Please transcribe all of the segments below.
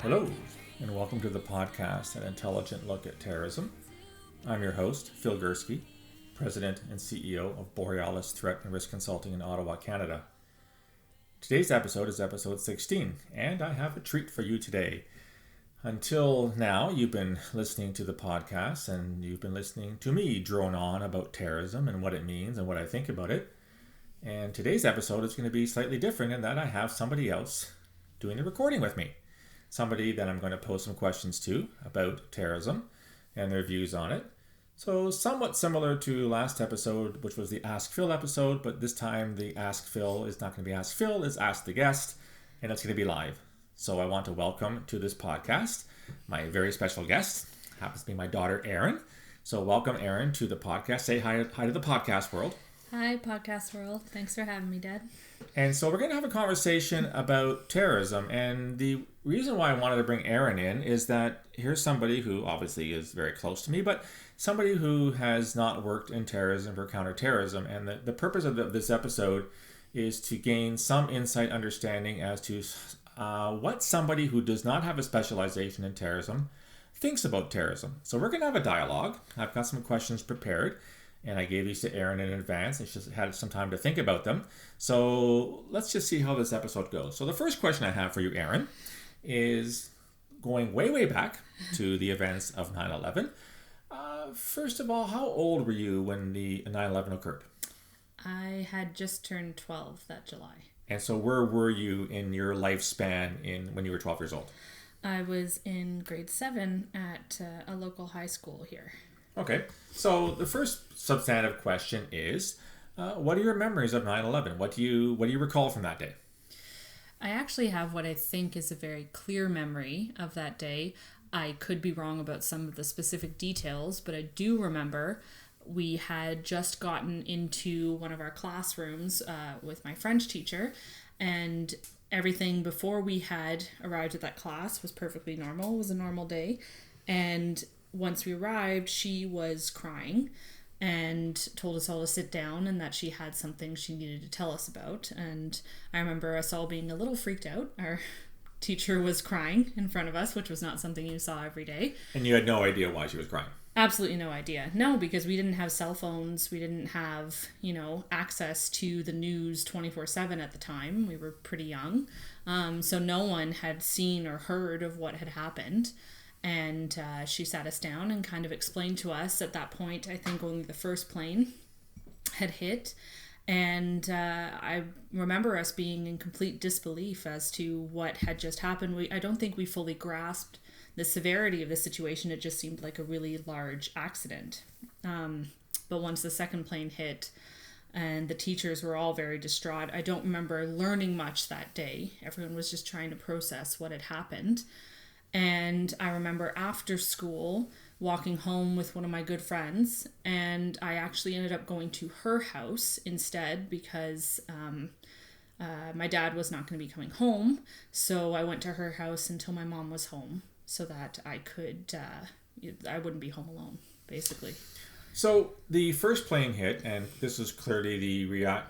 Hello, and welcome to the podcast, An Intelligent Look at Terrorism. I'm your host, Phil Gurski, President and CEO of Borealis Threat and Risk Consulting in Ottawa, Canada. Today's episode is episode 16, and I have a treat for you today. Until now, you've been listening to the podcast, and you've been listening to me drone on about terrorism and what it means and what I think about it. And today's episode is going to be slightly different in that I have somebody else doing the recording with me. Somebody that I'm going to pose some questions to about terrorism and their views on it. So somewhat similar to last episode, which was the Ask Phil episode, but this time the Ask Phil is not going to be Ask Phil, it's Ask the Guest, and it's going to be live. So I want to welcome to this podcast my very special guest, happens to be my daughter Erin. So welcome Erin to the podcast. Say hi to the podcast world. Hi, podcast world. Thanks for having me, Dad. And so we're going to have a conversation about terrorism. And the reason why I wanted to bring Erin in is that here's somebody who obviously is very close to me, but somebody who has not worked in terrorism or counterterrorism. And the purpose of this episode is to gain some insight understanding as to what somebody who does not have a specialization in terrorism thinks about terrorism. So we're going to have a dialogue. I've got some questions prepared. And I gave these to Erin in advance, and she's had some time to think about them. So let's just see how this episode goes. So the first question I have for you, Erin, is going way, way back to the events of 9/11. First of all, how old were you when the 9/11 occurred? I had just turned 12 that July. And so where were you in your lifespan when you were 12 years old? I was in grade 7 at a local high school here. Okay, so the first substantive question is, what are your memories of 9/11? What do you recall from that day? I actually have what I think is a very clear memory of that day. I could be wrong about some of the specific details, but I do remember we had just gotten into one of our classrooms with my French teacher, and everything before we had arrived at that class was perfectly normal. It was a normal day, and once we arrived, she was crying and told us all to sit down and that she had something she needed to tell us about. And I remember us all being a little freaked out. Our teacher was crying in front of us, which was not something you saw every day. And you had no idea why she was crying? Absolutely no idea. No, because we didn't have cell phones. We didn't have, access to the news 24/7 at the time. We were pretty young. So no one had seen or heard of what had happened. And she sat us down and kind of explained to us at that point, I think only the first plane had hit. And I remember us being in complete disbelief as to what had just happened. I don't think we fully grasped the severity of the situation. It just seemed like a really large accident. But once the second plane hit and the teachers were all very distraught, I don't remember learning much that day. Everyone was just trying to process what had happened. And I remember after school walking home with one of my good friends, and I actually ended up going to her house instead because my dad was not going to be coming home. So I went to her house until my mom was home so that I wouldn't be home alone, basically. So the first plane hit, and this is clearly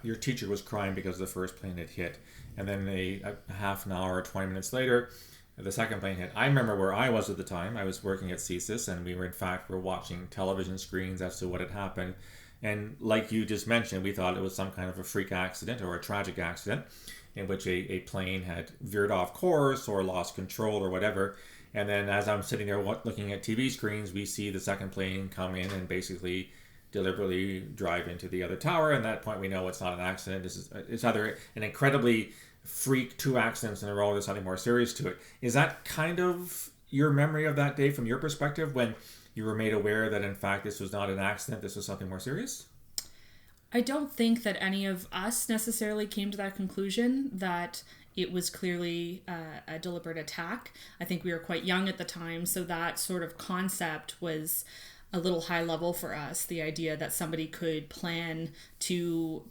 your teacher was crying because the first plane had hit. And then a half an hour or 20 minutes later, the second plane hit. I remember where I was at the time. I was working at CSIS, and we were watching television screens as to what had happened. And like you just mentioned, we thought it was some kind of a freak accident or a tragic accident in which a plane had veered off course or lost control or whatever. And then as I'm sitting there looking at TV screens, we see the second plane come in and basically deliberately drive into the other tower. And at that point, we know it's not an accident. It's either an incredibly freak, 2 accidents in a row, there's something more serious to it. Is that kind of your memory of that day from your perspective when you were made aware that in fact this was not an accident, this was something more serious? I don't think that any of us necessarily came to that conclusion that it was clearly a deliberate attack. I think we were quite young at the time, so that sort of concept was a little high level for us. The idea that somebody could plan to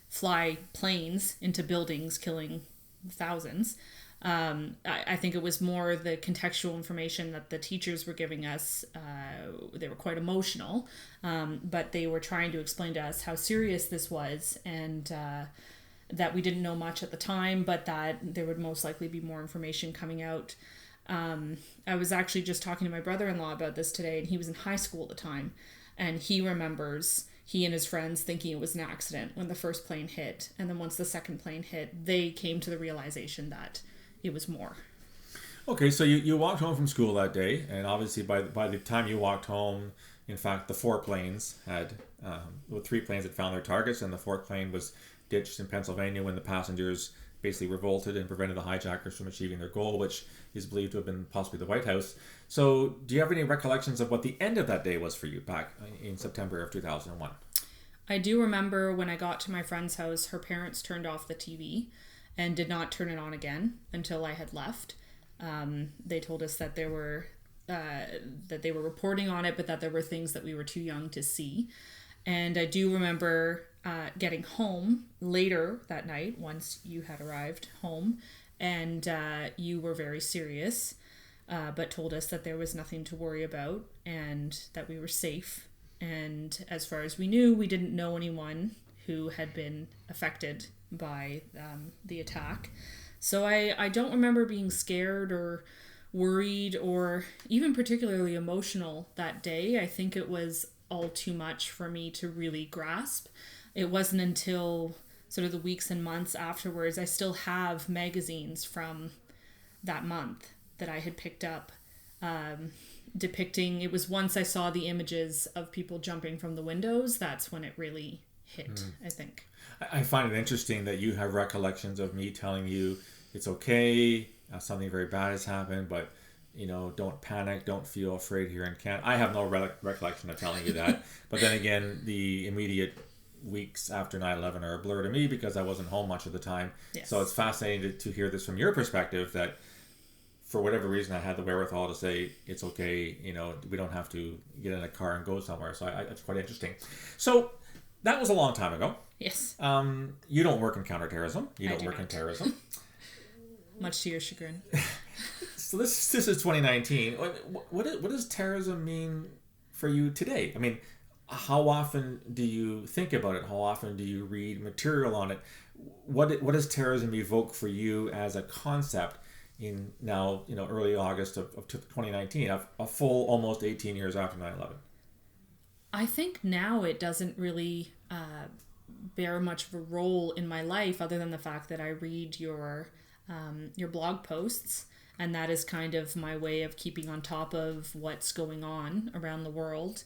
fly planes into buildings, killing thousands. I think it was more the contextual information that the teachers were giving us. They were quite emotional, but they were trying to explain to us how serious this was. And that we didn't know much at the time, but that there would most likely be more information coming out. I was actually just talking to my brother-in-law about this today, and he was in high school at the time, and he remembers he and his friends thinking it was an accident when the first plane hit, and then once the second plane hit, they came to the realization that it was more. Okay, so you walked home from school that day, and obviously by the time you walked home, in fact, the 3 planes had found their targets, and the 4th plane was ditched in Pennsylvania when the passengers basically revolted and prevented the hijackers from achieving their goal, which is believed to have been possibly the White House. So do you have any recollections of what the end of that day was for you back in September of 2001? I do remember when I got to my friend's house, her parents turned off the TV and did not turn it on again until I had left. They told us that they were reporting on it, but that there were things that we were too young to see. And I do remember getting home later that night, once you had arrived home, and you were very serious, but told us that there was nothing to worry about and that we were safe. And as far as we knew, we didn't know anyone who had been affected by the attack. So I don't remember being scared or worried or even particularly emotional that day. I think it was all too much for me to really grasp. It wasn't until sort of the weeks and months afterwards, I still have magazines from that month that I had picked up depicting, it was once I saw the images of people jumping from the windows, that's when it really hit, I think. I find it interesting that you have recollections of me telling you it's okay, something very bad has happened, but don't panic, don't feel afraid here in Canada. I have no recollection of telling you that. But then again, the immediate weeks after 9/11 are a blur to me because I wasn't home much of the time. Yes. So it's fascinating to hear this from your perspective, that for whatever reason I had the wherewithal to say it's okay, we don't have to get in a car and go somewhere. So it's quite interesting. So that was a long time ago. Yes. You don't work in counterterrorism. You don't work in not. terrorism. Much to your chagrin. So this is 2019. What does terrorism mean for you today? I mean, how often do you think about it? How often do you read material on it? What does terrorism evoke for you as a concept in now, early August of 2019, a full almost 18 years after 9/11? I think now it doesn't really bear much of a role in my life, other than the fact that I read your blog posts, and that is kind of my way of keeping on top of what's going on around the world.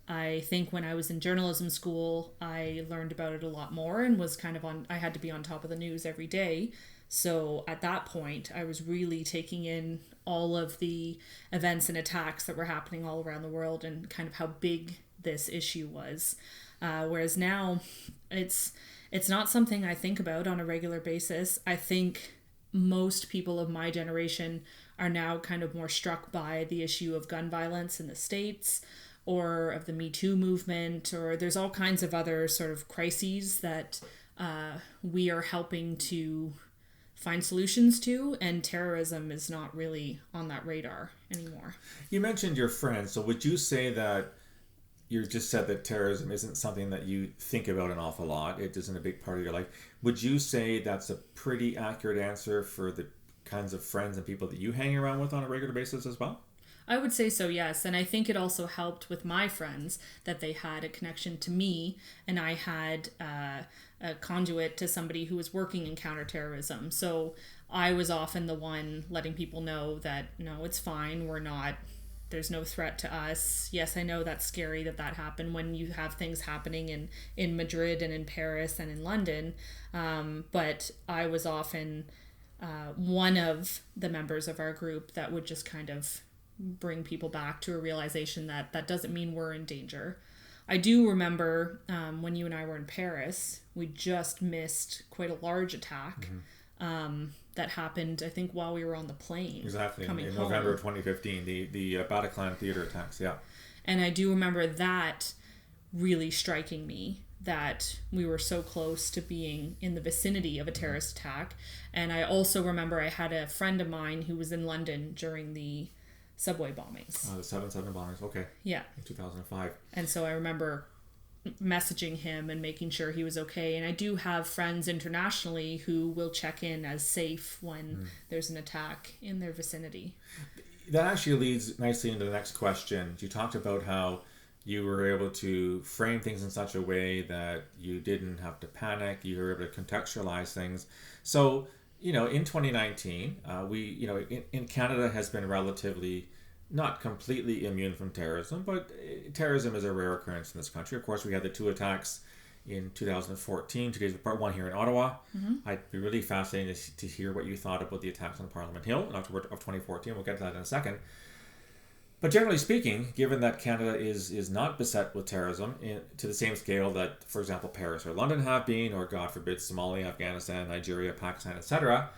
I think when I was in journalism school, I learned about it a lot more and was I had to be on top of the news every day. So at that point, I was really taking in all of the events and attacks that were happening all around the world and kind of how big this issue was. Whereas now, it's not something I think about on a regular basis. I think most people of my generation are now kind of more struck by the issue of gun violence in the States, or of the Me Too movement, or there's all kinds of other sort of crises that we are helping to find solutions to, and terrorism is not really on that radar anymore. You mentioned your friends, so would you say that you just said that terrorism isn't something that you think about an awful lot, it isn't a big part of your life. Would you say that's a pretty accurate answer for the kinds of friends and people that you hang around with on a regular basis as well? I would say so, yes. And I think it also helped with my friends that they had a connection to me, and I had a conduit to somebody who was working in counterterrorism. So I was often the one letting people know that, no, it's fine, there's no threat to us. Yes, I know that's scary that happened when you have things happening in Madrid and in Paris and in London. But I was often one of the members of our group that would just kind of bring people back to a realization that doesn't mean we're in danger. I do remember when you and I were in Paris, we just missed quite a large attack. That happened, I think, while we were on the plane. Exactly, coming in home. November of 2015, the Bataclan theater attacks, yeah. And I do remember that really striking me, that we were so close to being in the vicinity of a terrorist attack. And I also remember I had a friend of mine who was in London during the subway bombings. The 7/7 bombings, okay. Yeah. In 2005. And so I remember messaging him and making sure he was okay. And I do have friends internationally who will check in as safe when there's an attack in their vicinity. That actually leads nicely into the next question. You talked about how you were able to frame things in such a way that you didn't have to panic. You were able to contextualize things. So, in 2019, in Canada has been relatively not completely immune from terrorism, but terrorism is a rare occurrence in this country. Of course, we had the 2 attacks in 2014, 2 days apart, one here in Ottawa. I'd be really fascinated to hear what you thought about the attacks on Parliament Hill in October of 2014. We'll get to that in a second. But generally speaking, given that Canada is not beset with terrorism to the same scale that, for example, Paris or London have been, or God forbid, Somalia, Afghanistan, Nigeria, Pakistan, etc.,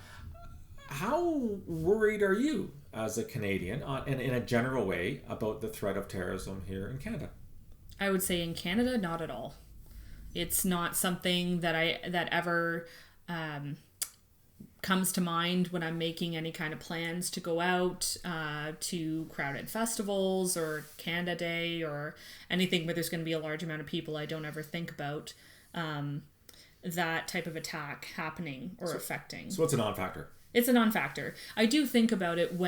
how worried are you as a Canadian, and in a general way, about the threat of terrorism here in Canada? I would say in Canada, not at all. It's not something that ever comes to mind when I'm making any kind of plans to go out to crowded festivals or Canada Day or anything where there's going to be a large amount of people. I don't ever think about that type of attack happening or affecting. So it's a non-factor. It's a non-factor. I do think about it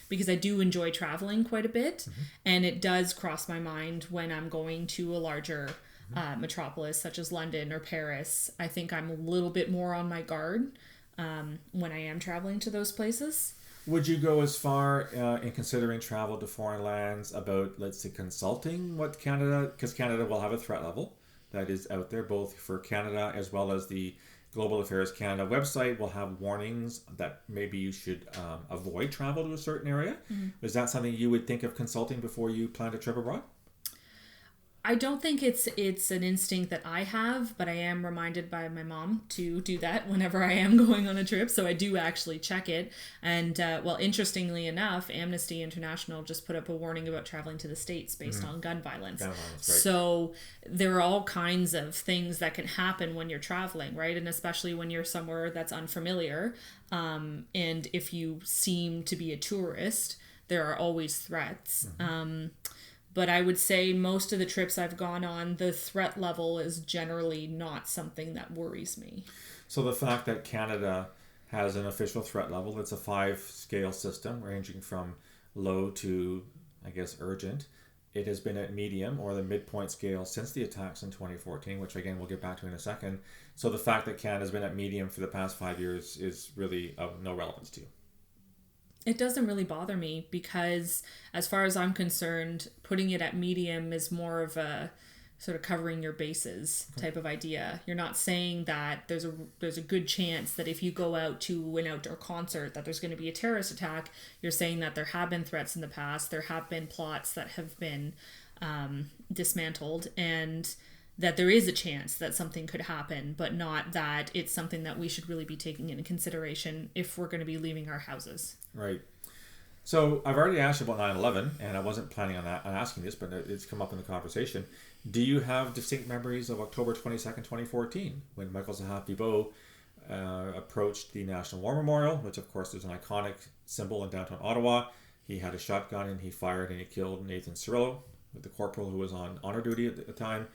because I do enjoy traveling quite a bit, and it does cross my mind when I'm going to a larger metropolis such as London or Paris. I think I'm a little bit more on my guard when I am traveling to those places. Would you go as far in considering travel to foreign lands about, let's say, consulting what Canada, because Canada will have a threat level that is out there, both for Canada as well as the Global Affairs Canada website will have warnings that maybe you should avoid travel to a certain area. Is that something you would think of consulting before you plan a trip abroad? I don't think it's an instinct that I have, but I am reminded by my mom to do that whenever I am going on a trip. So I do actually check it. And interestingly enough, Amnesty International just put up a warning about traveling to the States based on gun violence. Gun violence, right. So there are all kinds of things that can happen when you're traveling, right? And especially when you're somewhere that's unfamiliar. And if you seem to be a tourist, there are always threats. But I would say most of the trips I've gone on, the threat level is generally not something that worries me. So the fact that Canada has an official threat level, it's a 5-scale system ranging from low to, I guess, urgent. It has been at medium or the midpoint scale since the attacks in 2014, which again we'll get back to in a second. So the fact that Canada's been at medium for the past 5 years is really of no relevance to you. It doesn't really bother me because as far as I'm concerned, putting it at medium is more of a sort of covering your bases type of idea. You're not saying that there's a good chance that if you go out to an outdoor concert that there's going to be a terrorist attack. You're saying that there have been threats in the past, there have been plots that have been dismantled, and that there is a chance that something could happen, but not that it's something that we should really be taking into consideration if we're going to be leaving our houses. Right. So I've already asked you about 9/11, and I wasn't planning on asking this, but it's come up in the conversation. Do you have distinct memories of October 22nd, 2014, when Michael Zahav-Bibeau approached the National War Memorial, which of course is an iconic symbol in downtown Ottawa. He had a shotgun and he fired and he killed Nathan Cirillo, the corporal who was on honor duty at the time.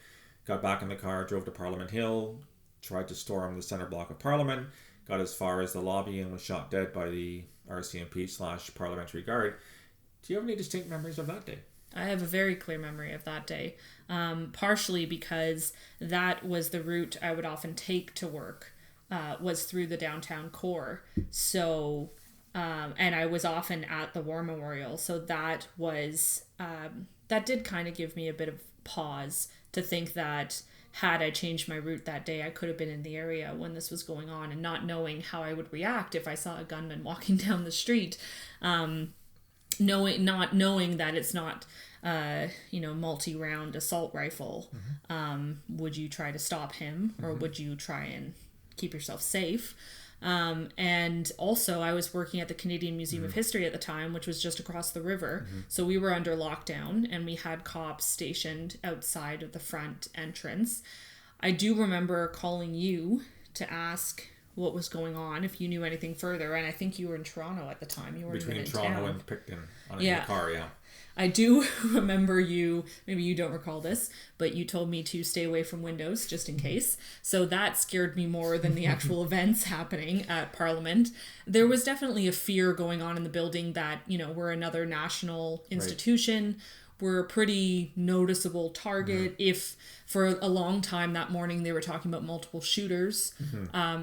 Got back in the car, drove to Parliament Hill, tried to storm the centre block of Parliament, got as far as the lobby and was shot dead by the RCMP/Parliamentary Guard. Do you have any distinct memories of that day? I have a very clear memory of that day, partially because that was the route I would often take to work, was through the downtown core. So, and I was often at the War Memorial. So that was, that did kind of give me a bit of pause to think that had I changed my route that day, I could have been in the area when this was going on, and not knowing how I would react if I saw a gunman walking down the street, not knowing that it's not, multi-round assault rifle. Would you try to stop him, or would you try and keep yourself safe? And also I was working at the Canadian Museum of History at the time, which was just across the river. So we were under lockdown and we had cops stationed outside of the front entrance. I do remember calling you to ask what was going on, if you knew anything further. And I think you were in Toronto at the time. You weren't between even in Toronto town. And Picton in the car, yeah. I do remember you, maybe you don't recall this, but you told me to stay away from windows just in case. So that scared me more than the actual events happening at Parliament. There was definitely a fear going on in the building that, we're another national institution. Right. We're a pretty noticeable target. If for a long time that morning they were talking about multiple shooters.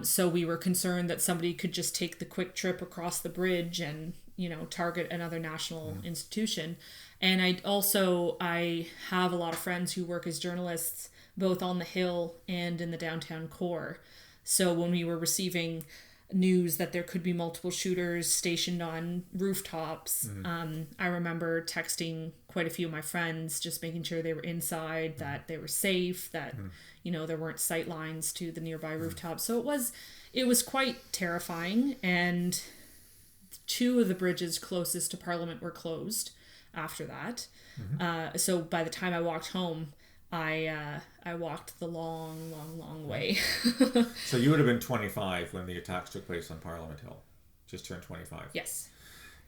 So we were concerned that somebody could just take the quick trip across the bridge and target another national institution. And I have a lot of friends who work as journalists, both on the Hill and in the downtown core. So when we were receiving news that there could be multiple shooters stationed on rooftops, I remember texting quite a few of my friends, just making sure they were inside, that they were safe, that, there weren't sight lines to the nearby rooftops. So it was quite terrifying. And 2 of the bridges closest to Parliament were closed after that. So by the time I walked home, I walked the long way. So you would have been 25 when the attacks took place on Parliament Hill. Just turned 25. Yes.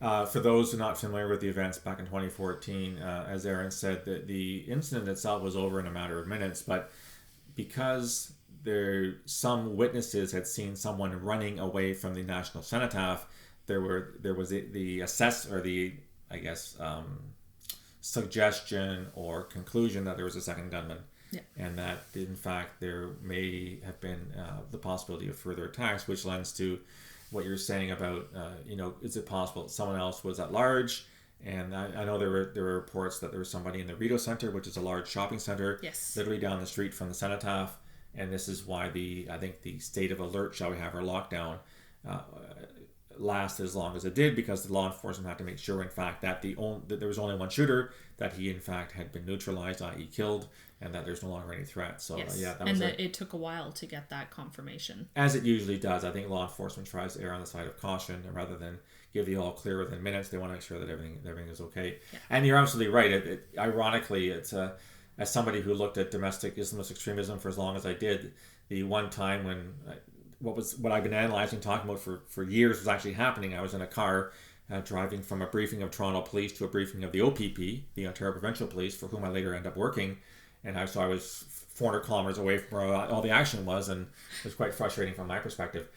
For those who are not familiar with the events back in 2014, as Aaron said, the incident itself was over in a matter of minutes, but because some witnesses had seen someone running away from the National Cenotaph, there was the suggestion or conclusion that there was a second gunman, and that in fact there may have been the possibility of further attacks, which lends to what you're saying about is it possible that someone else was at large? And I know there were reports that there was somebody in the Rideau Center, which is a large shopping center, literally down the street from the Cenotaph, and this is why I think the state of alert, shall we have, or lockdown, last as long as it did, because the law enforcement had to make sure, in fact, that there was only one shooter, that he in fact had been neutralized, i.e. killed, and that there's no longer any threat. So it took a while to get that confirmation, as it usually does. I think law enforcement tries to err on the side of caution, and rather than give the all clear within minutes, they want to make sure that everything is okay. And you're absolutely right. Ironically, it's as somebody who looked at domestic Islamist extremism for as long as I did, the one time when what I've been analyzing, talking about for years was actually happening. I was in a car driving from a briefing of Toronto Police to a briefing of the OPP, the Ontario Provincial Police, for whom I later ended up working. And I was 400 kilometers away from where all the action was, and it was quite frustrating from my perspective.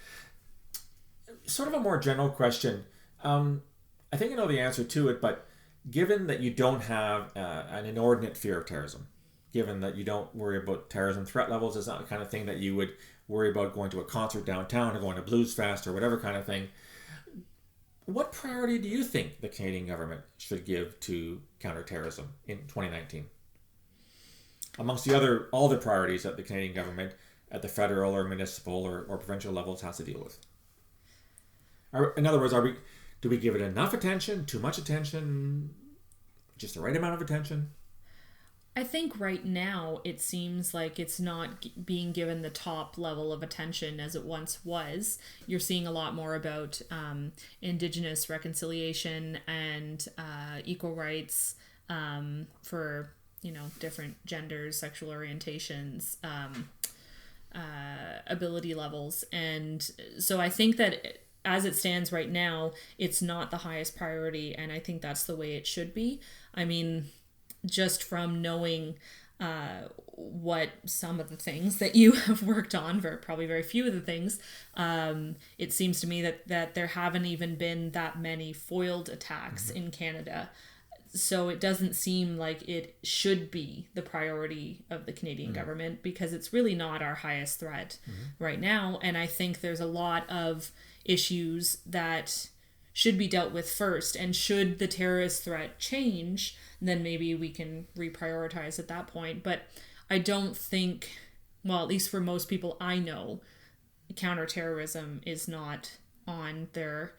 Sort of a more general question. I think I know the answer to it, but given that you don't have an inordinate fear of terrorism, given that you don't worry about terrorism threat levels, it's not the kind of thing that you would worry about going to a concert downtown or going to Blues Fest or whatever kind of thing, what priority do you think the Canadian government should give to counterterrorism in 2019? Amongst all the priorities that the Canadian government at the federal or municipal or provincial levels has to deal with. In other words, do we give it enough attention, too much attention, just the right amount of attention? I think right now it seems like it's not being given the top level of attention as it once was. You're seeing a lot more about Indigenous reconciliation and equal rights for different genders, sexual orientations, ability levels. And so I think that as it stands right now, it's not the highest priority, and I think that's the way it should be. I mean, just from knowing what some of the things that you have worked on, probably very few of the things, it seems to me that there haven't even been that many foiled attacks in Canada. So it doesn't seem like it should be the priority of the Canadian government, because it's really not our highest threat right now. And I think there's a lot of issues that should be dealt with first, and should the terrorist threat change, then maybe we can reprioritize at that point. But I don't think, well, at least for most people I know, counterterrorism is not on their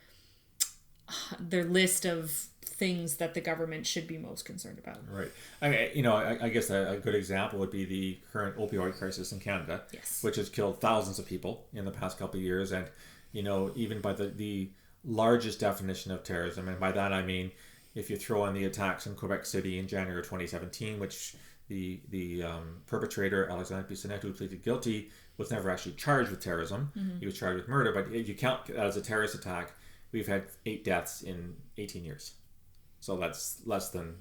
list of things that the government should be most concerned about. Right. I guess a good example would be the current opioid crisis in Canada, which has killed thousands of people in the past couple of years. And, even by the largest definition of terrorism, and by that I mean if you throw in the attacks in Quebec City in January 2017, which the perpetrator, Alexandre Bissonnette, who pleaded guilty, was never actually charged with terrorism. He was charged with murder, but if you count that as a terrorist attack, we've had 8 deaths in 18 years. So that's less than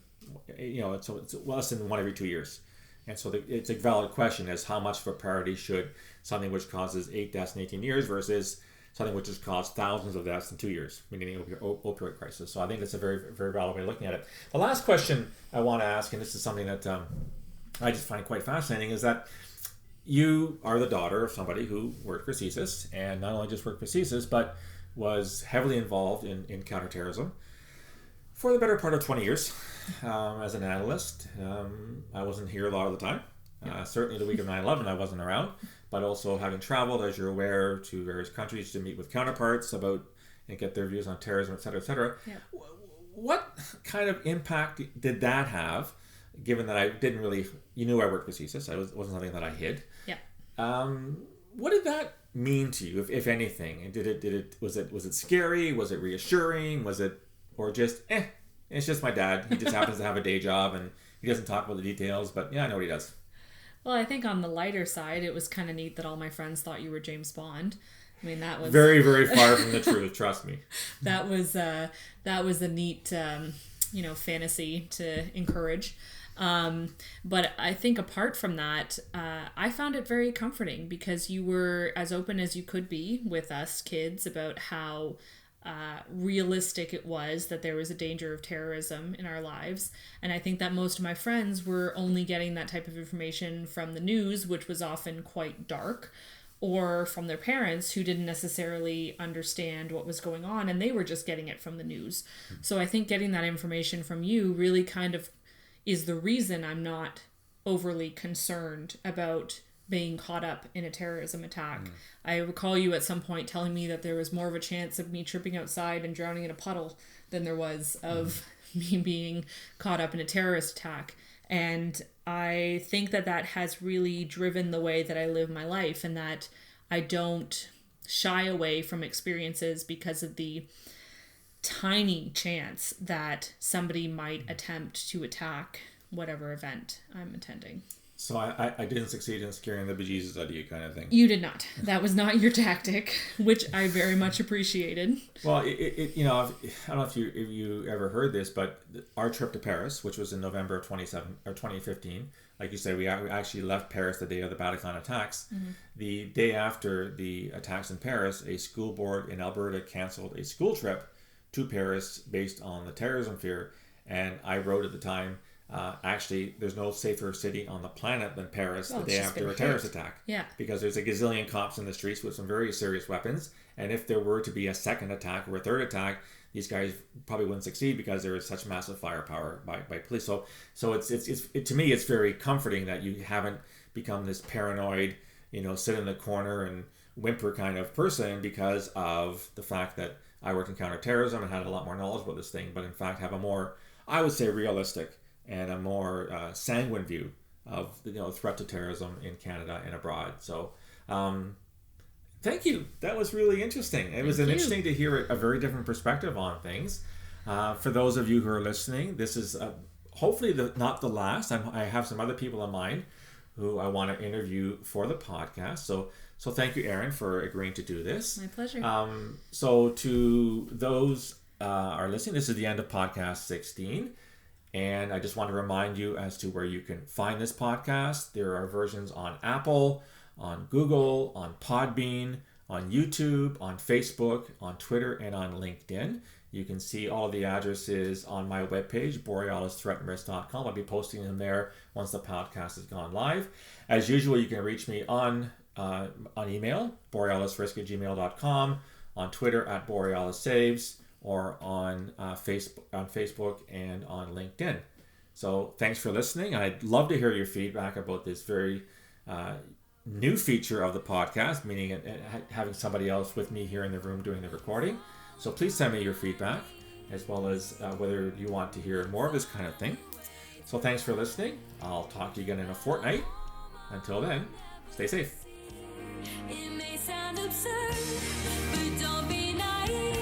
it's less than one every 2 years. And so it's a valid question as how much of a priority should something which causes 8 deaths in 18 years versus something which has caused thousands of deaths in 2 years, meaning the opioid crisis. So I think that's a very, very valid way of looking at it. The last question I want to ask, and this is something that I just find quite fascinating, is that you are the daughter of somebody who worked for CSIS, and not only just worked for CSIS, but was heavily involved in counterterrorism for the better part of 20 years as an analyst. I wasn't here a lot of the time. Certainly the week of 9/11 I wasn't around, but also having traveled, as you're aware, to various countries to meet with counterparts about and get their views on terrorism, et cetera, et cetera. Yeah. What kind of impact did that have, given that I didn't really, you knew I worked for CSIS, it wasn't something that I hid. Yeah. What did that mean to you, if anything? And was it scary? Was it reassuring? Was it, or just, it's just my dad. He just happens to have a day job and he doesn't talk about the details, but yeah, I know what he does. Well, I think on the lighter side, it was kind of neat that all my friends thought you were James Bond. I mean, that was very, very far from the truth. Trust me. That was a neat, fantasy to encourage. But I think apart from that, I found it very comforting because you were as open as you could be with us kids about how realistic it was that there was a danger of terrorism in our lives. And I think that most of my friends were only getting that type of information from the news, which was often quite dark, or from their parents who didn't necessarily understand what was going on and they were just getting it from the news. So I think getting that information from you really kind of is the reason I'm not overly concerned about being caught up in a terrorism attack. I recall you at some point telling me that there was more of a chance of me tripping outside and drowning in a puddle than there was of me being caught up in a terrorist attack. And I think that has really driven the way that I live my life, and that I don't shy away from experiences because of the tiny chance that somebody might attempt to attack whatever event I'm attending. So I didn't succeed in scaring the bejesus out of you, kind of thing. You did not. That was not your tactic, which I very much appreciated. Well, I don't know if you ever heard this, but our trip to Paris, which was in November of 2015, like you said, we actually left Paris the day of the Bataclan attacks. Mm-hmm. The day after the attacks in Paris, a school board in Alberta canceled a school trip to Paris based on the terrorism fear, and I wrote at the time, actually, there's no safer city on the planet than Paris the day after a terrorist attack. Yeah. Because there's a gazillion cops in the streets with some very serious weapons. And if there were to be a second attack or a third attack, these guys probably wouldn't succeed because there is such massive firepower by police. So it's to me, it's very comforting that you haven't become this paranoid, sit in the corner and whimper kind of person because of the fact that I worked in counterterrorism and had a lot more knowledge about this thing, but in fact have a more, I would say, realistic and a more sanguine view of the threat to terrorism in Canada and abroad. So thank you. That was really interesting. It was interesting to hear a very different perspective on things. For those of you who are listening, this is hopefully not the last. I have some other people in mind who I want to interview for the podcast. So thank you, Erin, for agreeing to do this. My pleasure. So to those are listening, this is the end of podcast 16. And I just want to remind you as to where you can find this podcast. There are versions on Apple, on Google, on Podbean, on YouTube, on Facebook, on Twitter, and on LinkedIn. You can see all of the addresses on my webpage, borealisthreatandrisk.com. I'll be posting them there once the podcast has gone live. As usual, you can reach me on email, borealisrisk@gmail.com, on Twitter @borealissaves, or on Facebook and on LinkedIn. So thanks for listening. I'd love to hear your feedback about this very new feature of the podcast, meaning having somebody else with me here in the room doing the recording. So please send me your feedback, as well as whether you want to hear more of this kind of thing. So thanks for listening. I'll talk to you again in a fortnight. Until then, stay safe. It may sound absurd, but don't be naive.